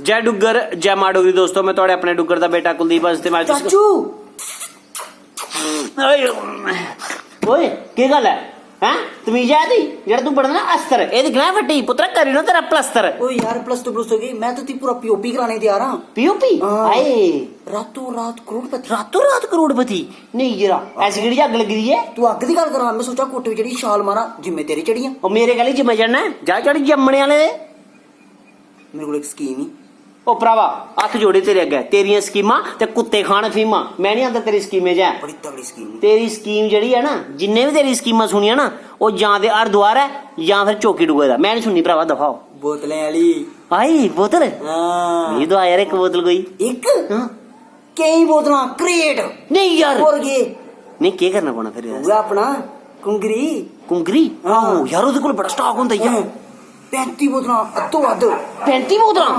जय डुग्गर जय मां डोगरी। दोस्तों मैं थोड़े अपने डुग्गर का बेटा कुलदीप चाचू ओए की गल है हैं तमीज है दी जेड़ा तू पढ़ना अस्तर ए दिखना फटी पुत्रा करी ना तेरा प्लस्तर। ओ यार प्लस टू हो गई मैं तो ती पूरा पीओपी कराने तैयार हां। पीओपी आए रातों रात करोड़पति नहीं जरा ऐसी केड़ी अग लगी दी है तू अग दी गल करा मैं सोचा कोटे वी जेडी छाल मारा जिम्मे तेरी चढ़ियां ओ मेरे गली जिम्मे चढ़ना है जा चढ़ जम्मने वाले दे मेरे कोल एक स्कीम ही ओ भरावा हथ जोड़े तेरे अगे तेरियां स्कीमां ते कुत्ते खान फीमा मैं नहीं आंदा तेरी स्कीमें च बड़ी तगड़ी स्कीम तेरी स्कीम जेड़ी है ना जिन्ने भी तेरी स्कीमां सुनिया ना ओ जां ते हरद्वार है या फिर चौकी डुगे दा मैं नहीं सुननी भरावा दफाओ। बोतलें वाली आई बोतल हां ये तो आया रे एक बोतल कोई एक कई बोतलां क्रेट नहीं यार और ये नहीं क्या करना पौना फिर वो अपना कुंगरी कुंगरी आहो यार ओदे कोल बड़ा स्टॉक हुंदा है 35 बोतलां अद्धो अद्ध 35 बोतलां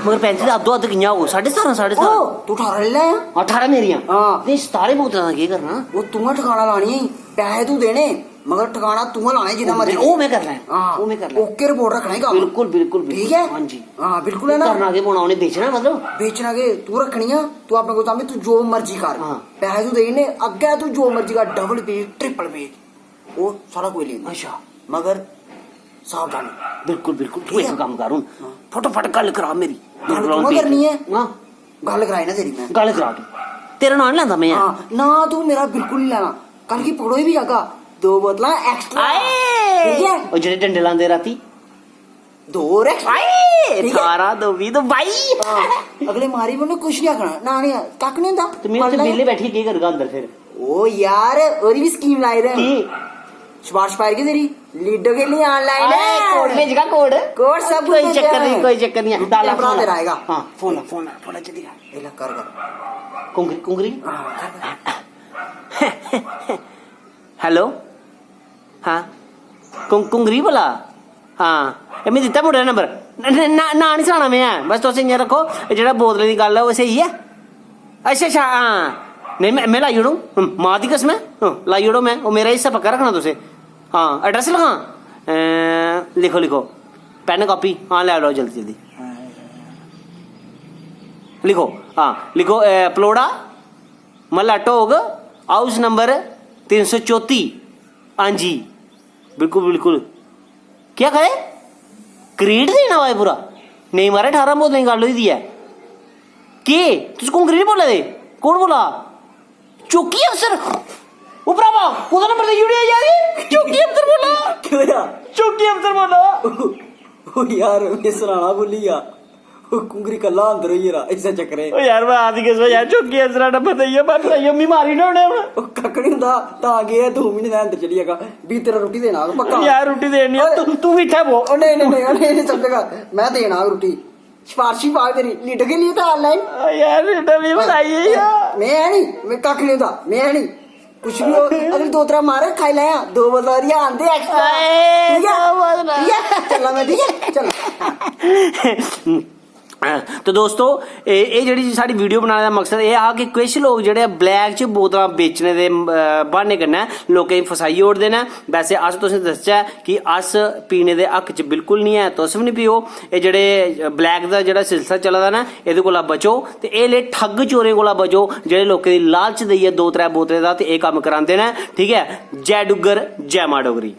मगर 35 अद्धो अद्ध कियां हो 17.5 17.5 तू 18 ले लाया 18 मेरियां हां नहीं 17 बोतलां दा की करना वो तुम ठिकाना लानी पैसे तू देने मगर ठिकाना तू लाने जितना मर्जी ओ मैं करना है ओ मैं करना ओके रिपोर्ट रखना है बिल्कुल बिल्कुल ठीक है हां जी हां बिल्कुल है ना करना के बोना उन्हें बेचना मतलब बेचना के तू रखनी है तू अपने को सामने तू जो मर्जी कर पैसे तू देने अगे तू जो मर्जी कर डबल पेज ट्रिपल पेज वो सारा कोई लेना अच्छा मगर सावधानी बिल्कुल बिल्कुल तू एक काम कर फटाफट गल करा मेरी गल करनी है हां गल कराई ना तेरी मैं गल करा तू तेरा नाम लेंदा मैं हां ना तू मेरा बिल्कुल नहीं लेना कल की पकड़ो भी जागा 2 बोतलां एक्स्ट्रा ठीक है ओ जेडे डंडे लांदे राती 2 एक्स्ट्रा 18 2 20 तो भाई अगले मारी मैंने कुछ नहीं आखना ना नहीं कक नहीं होता तो मेरे से बिल्ले बैठी की करगा अंदर फिर ओ यार और भी स्कीम लाई रहे सिफारिश पाई की तेरी लीडो के लिए ऑनलाइन है कोड भेजगा कोड सब कोई चक्कर नहीं डाला अपना दे रहेगा हां फोन जल्दी कर एला कर कुंगरी हेलो हां कुंगरी बोला हां ए मैं दिता मुंडे नंबर ना नहीं सुना मैं बस तुम इयां रखो जेड़ा बोतले दी गल है वो सही है अच्छा अच्छा हां नहीं मैं लाई ओड़ू मां दी कसम है लाई ओड़ो मैं वो मेरा हिस्सा पक्का रखना तुसे हाँ एड्रेस लिखा लिखो पेन कॉपी हाँ ले लो जल्दी जल्दी लिखो हाँ लिखो पलोड़ा मल्ला टोग हाउस नंबर 334 हाँ जी बिल्कुल बिल्कुल क्या करे क्रीड देना हुआ है पूरा नहीं मारे 18 बोतलें गल हुई दी है के तुस कौन क्रीड बोला दे कौन बोला चौकी अफसर भरावा ओदा नंबर दे जुड़िया यार चौकी अफसर बोला क्यों यार चौकी अफसर बोला ओ यार मैं सुनाना भूल गया ओ कुंगरी कल्ला अंदर ही रहा ऐसा चक्करे ओ यार मैं आदि के यार चौकी अफसर नंबर दइया बात नहीं अम्मी मारी ना उन्हें ओ ककड़ी हुंदा ता गया 2 महीने दा अंदर चली जाएगा भी तेरा रोटी देना पक्का यार रोटी देनी है तू बैठा वो ओ नहीं समझेगा मैं देना रोटी सिफारिशी पा तेरी लीडर के लिए तो ऑनलाइन यार लीडर भी बताइए यार मैं नहीं मैं कख नहीं होता मैं नहीं कुछ भी हो अगर 2-3 मारे खाई लाया 2 बोतल आंदे एक्स्ट्रा ठीक है चल मैं ठीक है चल तो दोस्तों ये जेह्ड़ी साडी वीडियो बनाने दा मकसद एह् हा कि किश लोग जेह्ड़े ब्लैक च बोतलां बेचने दे बहाने कन्नै लोकें गी फसाई ओड़दे न वैसे अस तुसें दस्सचै कि अस पीने दे हक च बिल्कुल नहीं है तुस बी नहीं पियो एह् जेह्ड़े ब्लैक दा जेह्ड़ा सिलसिला चला दा ना एह्दे कोला बचो ते एह् ले ठग चोरें कोला बचो जेह्ड़े लोकें दी लालच देइयै 2-3 बोतलें दा ते एह् कम्म करांदे न ठीक है जय डुग्गर जय मां डोगरी।